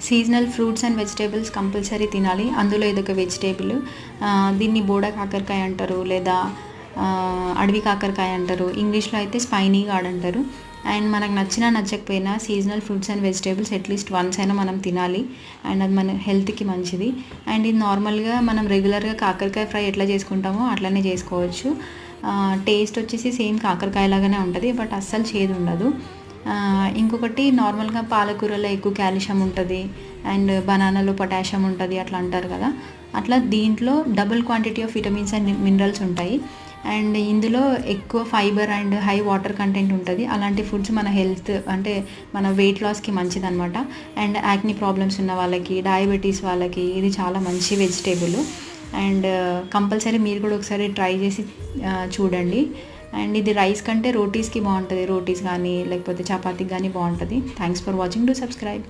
Seasonal fruits and vegetables compulsory తినాలి. అందులో ఇదొక వెజిటేబుల్. దీన్ని బోడా కాకరకాయ అంటారు, లేదా అడవి కాకరకాయ అంటారు. ఇంగ్లీష్లో అయితే స్పైనీ గార్డ్ అంటారు. అండ్ మనకు నచ్చినా నచ్చకపోయినా seasonal fruits and vegetables at least once అయినా మనం తినాలి. అండ్ అది మన హెల్త్కి మంచిది. అండ్ ఇది నార్మల్గా మనం రెగ్యులర్గా కాకరకాయ ఫ్రై ఎట్లా చేసుకుంటామో అట్లనే చేసుకోవచ్చు. టేస్ట్ వచ్చేసి సేమ్ కాకరకాయ లాగానే ఉంటుంది, బట్ అస్సలు చేదు ఉండదు. ఇంకొకటి నార్మల్గా పాలకూరలో ఎక్కువ కాల్షియం ఉంటుంది, అండ్ బనానాలో పొటాషియం ఉంటుంది అట్లా అంటారు కదా. అట్లా దీంట్లో double quantity of vitamins and minerals ఉంటాయి. అండ్ ఇందులో ఎక్కువ fibre and high water content ఉంటుంది. అలాంటి ఫుడ్స్ మన హెల్త్ అంటే మన వెయిట్ లాస్కి మంచిదన్నమాట. అండ్ యాక్ని ప్రాబ్లమ్స్ ఉన్న వాళ్ళకి, డయాబెటీస్ వాళ్ళకి ఇది చాలా మంచి వెజిటేబుల్. అండ్ కంపల్సరీ మీరు కూడా ఒకసారి ట్రై చేసి చూడండి. అండ్ ఇది రైస్ కంటే రోటీస్కి బాగుంటుంది. రోటీస్ కానీ లేకపోతే చపాతీకి కానీ బాగుంటుంది. Thanks for watching. Do subscribe.